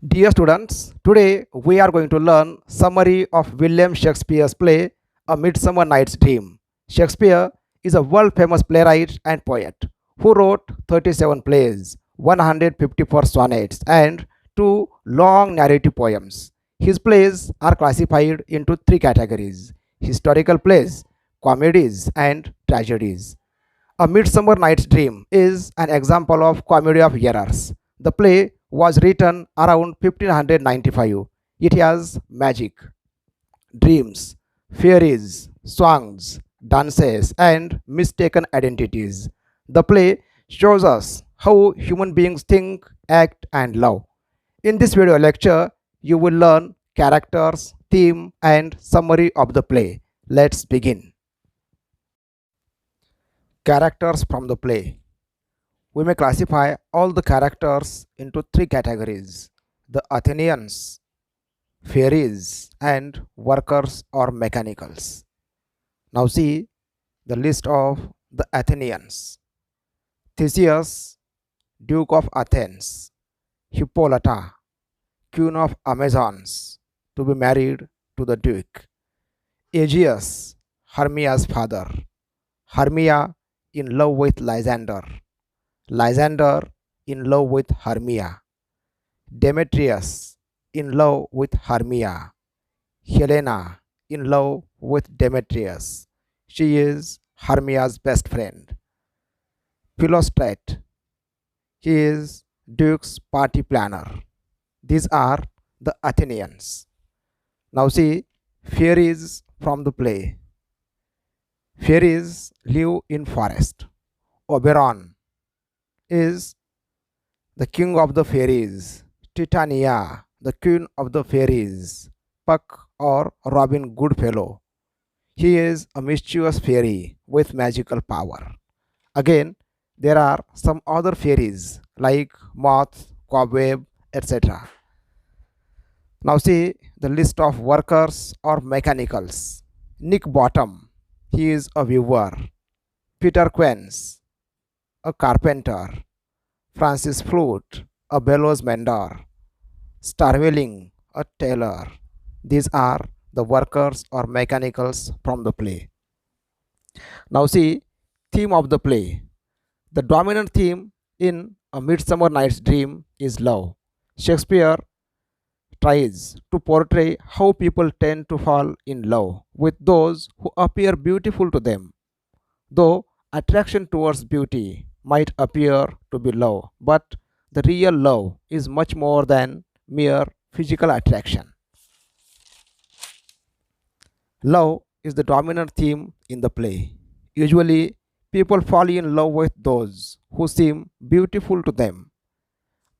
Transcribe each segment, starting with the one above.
Dear students, today we are going to learn summary of William Shakespeare's play A Midsummer Night's Dream. Shakespeare is a world famous playwright and poet who wrote 37 plays, 154 sonnets and two long narrative poems. His plays are classified into three categories: historical plays, comedies and tragedies. A Midsummer Night's Dream is an example of comedy of errors. The play was written around 1595. It has magic, dreams, fairies, songs, dances, and mistaken identities. The play shows us how human beings think, act, and love. In this video lecture, you will learn characters, theme, and summary of the play. Let's begin. Characters from the play. We may classify all the characters into three categories: the Athenians, fairies, and workers or mechanicals. Now see the list of the Athenians: Theseus, Duke of Athens; Hippolyta, Queen of Amazons, to be married to the Duke; Aegeus, Hermia's father; Hermia in love with Lysander; Lysander in love with Hermia; Demetrius in love with Hermia; Helena in love with Demetrius. She is Hermia's best friend. Philostrate, he is Duke's party planner. These are the Athenians. Now see fairies from the play. Fairies live in forest. Oberon is the king of the fairies. Titania, the queen of the fairies. Puck or Robin Goodfellow. He is a mischievous fairy with magical power. Again, there are some other fairies like moth, cobweb, etc. Now see the list of workers or mechanicals. Nick Bottom, he is a weaver. Peter Quens, a carpenter. Francis Flute, a bellows mender. Starveling, a tailor. These are the workers or mechanicals from the play. Now see theme of the play. The dominant theme in A Midsummer Night's Dream is love. Shakespeare tries to portray how people tend to fall in love with those who appear beautiful to them. Though attraction towards beauty might appear to be love, but the real love is much more than mere physical attraction. Love is the dominant theme in the play. Usually, people fall in love with those who seem beautiful to them.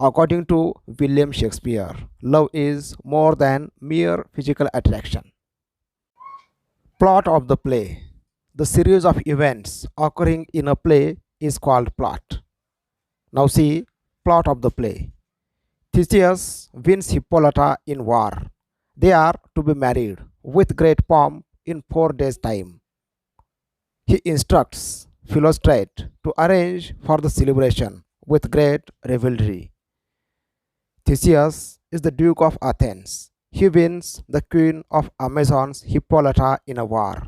According to William Shakespeare, love is more than mere physical attraction. Plot of the play. The series of events occurring in a play is called plot. Now see plot of the play. Theseus wins Hippolyta in war. They are to be married with great pomp in 4 days' time. He instructs Philostrate to arrange for the celebration with great revelry. Theseus is the Duke of Athens. He wins the Queen of Amazons Hippolyta in a war.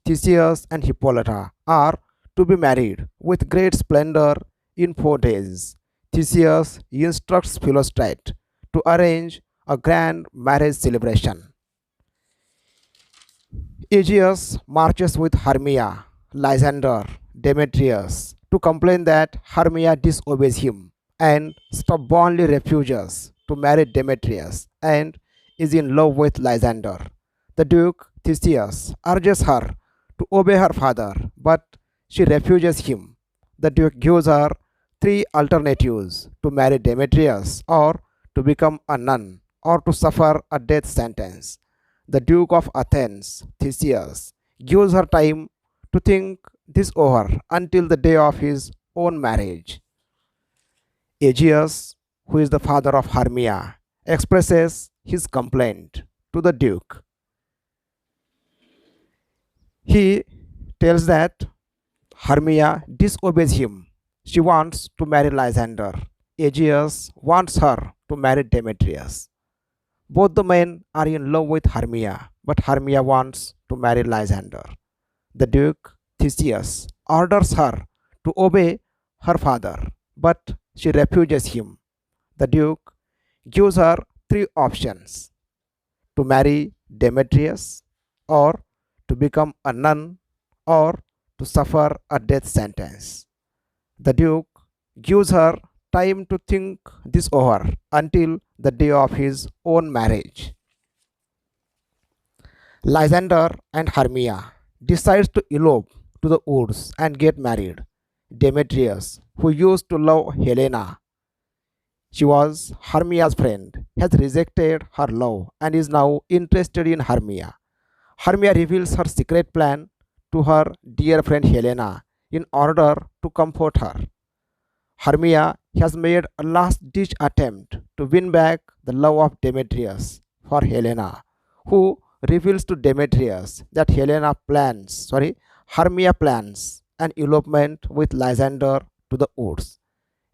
Theseus and Hippolyta are to be married with great splendor in 4 days. Theseus instructs Philostrate to arrange a grand marriage celebration. Aegeus marches with Hermia, Lysander, Demetrius to complain that Hermia disobeys him and stubbornly refuses to marry Demetrius and is in love with Lysander. The Duke Theseus urges her to obey her father, but she refuses him. The Duke gives her three alternatives: to marry Demetrius, or to become a nun, or to suffer a death sentence. The Duke of Athens, Theseus, gives her time to think this over until the day of his own marriage. Aegeus, who is the father of Hermia, expresses his complaint to the Duke. He tells that Hermia disobeys him. She wants to marry Lysander. Aegeus wants her to marry Demetrius. Both the men are in love with Hermia, but Hermia wants to marry Lysander. The Duke Theseus orders her to obey her father, but she refuses him. The Duke gives her three options: to marry Demetrius, or to become a nun, or to suffer a death sentence. The Duke gives her time to think this over until the day of his own marriage. Lysander and Hermia decides to elope to the woods and get married. Demetrius, who used to love Helena, she was Hermia's friend, has rejected her love and is now interested in Hermia. Hermia reveals her secret plan to her dear friend Helena in order to comfort her. Hermia has made a last ditch attempt to win back the love of Demetrius for Helena, who reveals to Demetrius that Hermia plans an elopement with Lysander to the woods.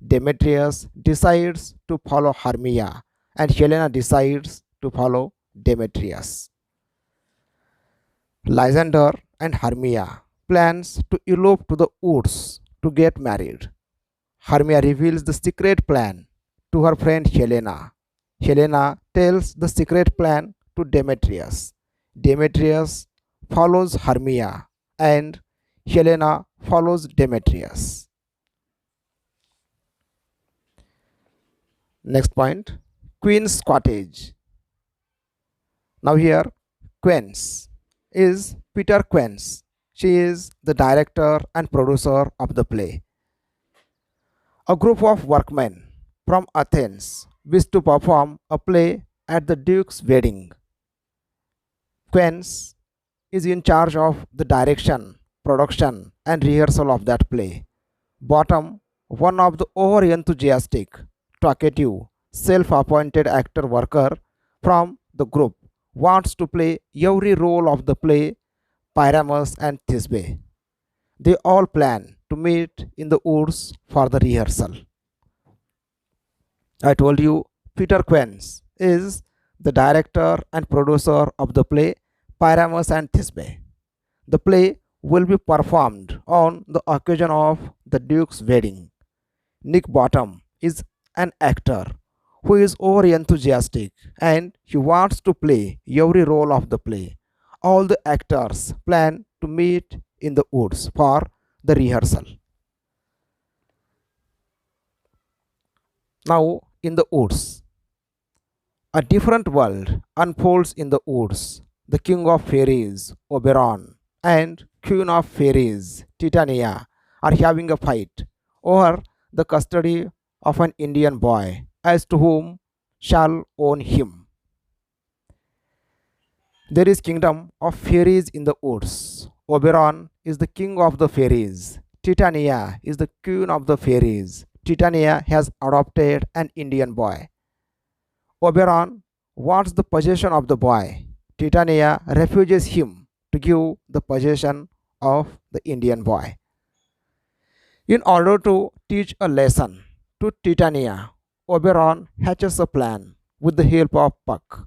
Demetrius decides to follow Hermia, and Helena decides to follow Demetrius. Lysander and Hermia plans to elope to the woods to get married. Hermia reveals the secret plan to her friend Helena. Helena tells the secret plan to Demetrius. Demetrius follows Hermia, and Helena follows Demetrius. Next point, Queen's Cottage. Now here, Queens is Peter Queens. She is the director and producer of the play. A group of workmen from Athens wish to perform a play at the Duke's wedding. Queens is in charge of the direction, production, and rehearsal of that play. Bottom, one of the over enthusiastic, talkative, self appointed actor worker from the group, wants to play every role of the play Pyramus and Thisbe. They all plan to meet in the woods for the rehearsal. I told you Peter Queens is the director and producer of the play Pyramus and Thisbe. The play will be performed on the occasion of the Duke's wedding. Nick Bottom is an actor who is over enthusiastic and he wants to play every role of the play. All the actors plan to meet in the woods for the rehearsal. Now, in the woods, a different world unfolds in the woods. The king of fairies, Oberon, and queen of fairies, Titania, are having a fight over the custody of an Indian boy, as to whom shall own him. There is kingdom of fairies in the woods. Oberon is the king of the fairies. Titania is the queen of the fairies. Titania has adopted an Indian boy. Oberon wants the possession of the boy. Titania refuses him to give the possession of the Indian boy. In order to teach a lesson to Titania, Oberon hatches a plan with the help of Puck.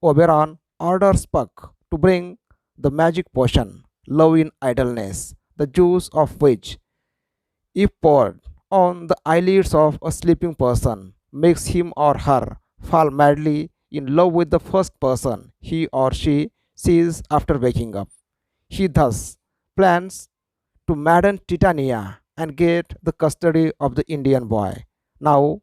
Oberon orders Puck to bring the magic potion, love in idleness, the juice of which, if poured on the eyelids of a sleeping person, makes him or her fall madly in love with the first person he or she sees after waking up. He thus plans to madden Titania and get the custody of the Indian boy. Now,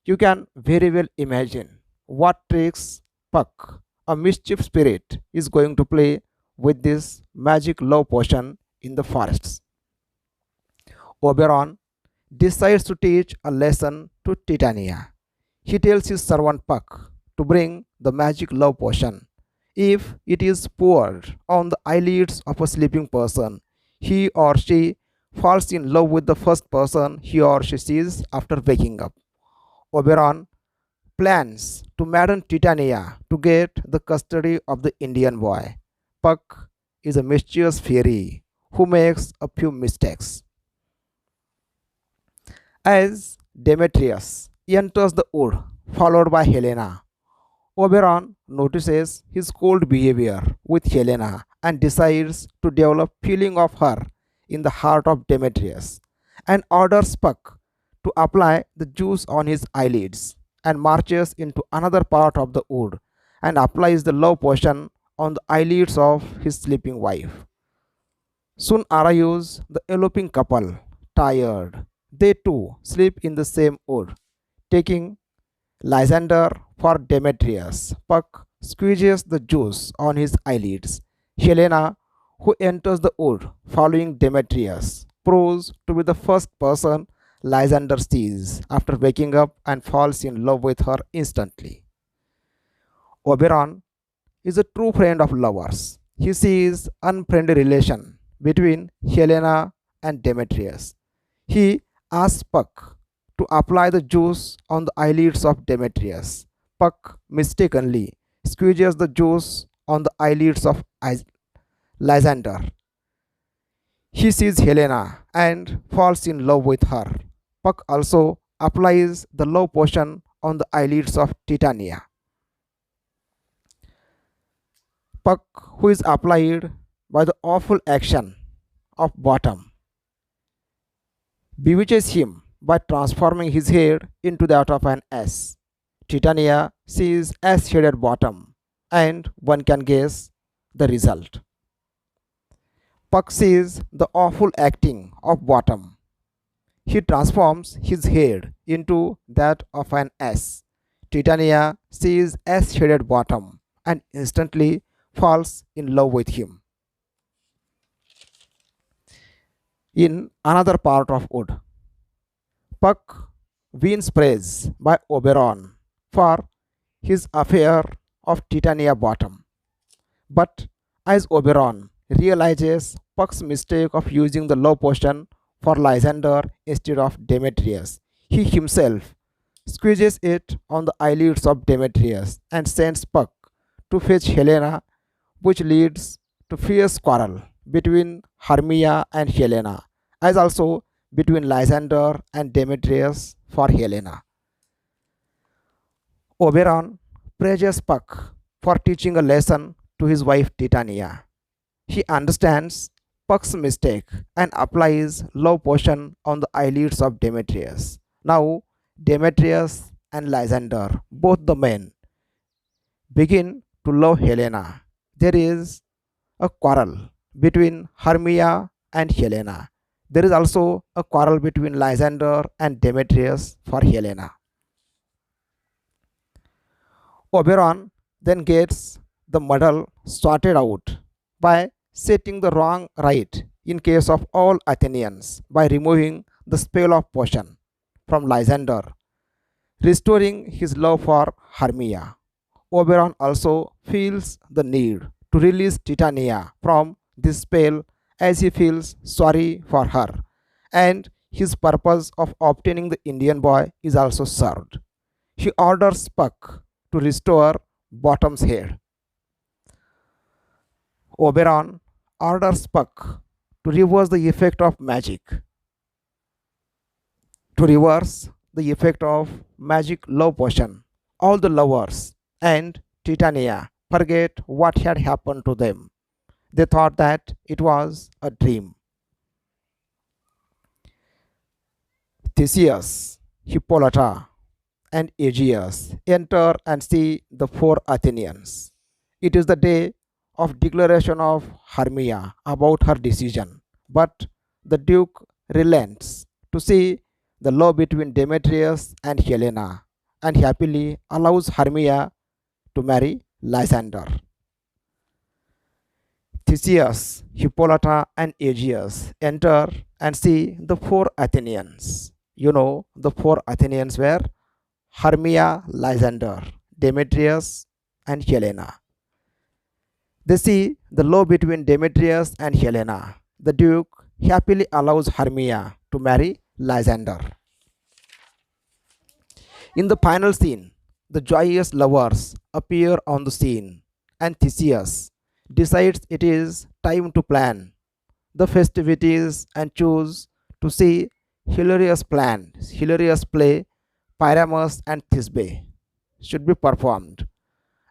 you can very well imagine what tricks Puck, a mischief spirit, is going to play with this magic love potion in the forests. Oberon decides to teach a lesson to Titania. He tells his servant Puck to bring the magic love potion. If it is poured on the eyelids of a sleeping person, he or she falls in love with the first person he or she sees after waking up. Oberon plans to madden Titania to get the custody of the Indian boy. Puck is a mischievous fairy who makes a few mistakes. As Demetrius enters the wood followed by Helena. Oberon notices his cold behavior with Helena and decides to develop feeling of her in the heart of Demetrius and orders Puck to apply the juice on his eyelids and marches into another part of the wood and applies the love potion on the eyelids of his sleeping wife. Soon arrives the eloping couple, tired. They too sleep in the same wood, taking Lysander for Demetrius. Puck squeezes the juice on his eyelids. Helena, who enters the wood following Demetrius, proves to be the first person Lysander sees after waking up and falls in love with her instantly. Oberon is a true friend of lovers. He sees unfriendly relation between Helena and Demetrius. He asks Puck to apply the juice on the eyelids of Demetrius. Puck mistakenly squeezes the juice on the eyelids of Lysander. He sees Helena and falls in love with her. Puck also applies the love potion on the eyelids of Titania. Puck, who is applied by the awful action of Bottom, bewitches him by transforming his head into that of an ass. Titania sees ass-headed Bottom, and one can guess the result. Puck sees the awful acting of Bottom. He transforms his head into that of an ass. Titania sees ass-headed Bottom and instantly falls in love with him. In another part of wood, Puck wins praise by Oberon for his affair of Titania Bottom. But as Oberon realizes Puck's mistake of using the love potion for Lysander instead of Demetrius, he himself squeezes it on the eyelids of Demetrius and sends Puck to fetch Helena, which leads to fierce quarrel between Hermia and Helena, as also between Lysander and Demetrius for Helena. Oberon praises Puck for teaching a lesson to his wife Titania. He understands Puck's mistake and applies love potion on the eyelids of Demetrius. Now, Demetrius and Lysander, both the men, begin to love Helena. There is a quarrel between Hermia and Helena. There is also a quarrel between Lysander and Demetrius for Helena. Oberon then gets the muddle sorted out by setting the wrong right in case of all Athenians by removing the spell of potion from Lysander, restoring his love for Hermia. Oberon also feels the need to release Titania from this spell as he feels sorry for her, and his purpose of obtaining the Indian boy is also served. He orders Puck to restore Bottom's head. Oberon orders Puck to reverse the effect of magic, love potion. All the lovers and Titania forget what had happened to them. They thought that it was a dream. Theseus, Hippolyta, and Aegeus enter and see the four Athenians. It is the day of declaration of Hermia about her decision, but the Duke relents to see the love between Demetrius and Helena and happily allows Hermia to marry Lysander. Theseus, Hippolyta, and Aegeus enter and see the four Athenians. You know, the four Athenians were Hermia, Lysander, Demetrius, and Helena. They see the love between Demetrius and Helena. The Duke happily allows Hermia to marry Lysander. In the final scene, the joyous lovers appear on the scene, and Theseus decides it is time to plan the festivities and choose to see hilarious play Pyramus and Thisbe. should be performed.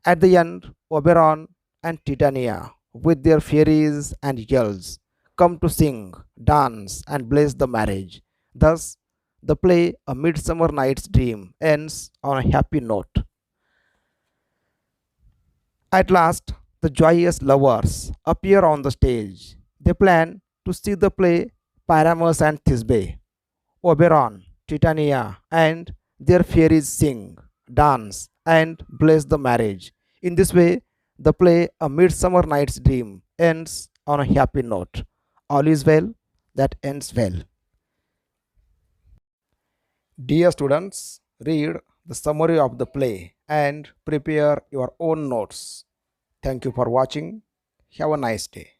At the end, Oberon and Titania, with their fairies and yells, come to sing, dance, and bless the marriage. Thus, the play A Midsummer Night's Dream ends on a happy note. At last, the joyous lovers appear on the stage. They plan to see the play Pyramus and Thisbe. Oberon, Titania, and their fairies sing, dance, and bless the marriage. In this way, the play A Midsummer Night's Dream ends on a happy note. All is well that ends well. Dear students, read the summary of the play and prepare your own notes. Thank you for watching. Have a nice day.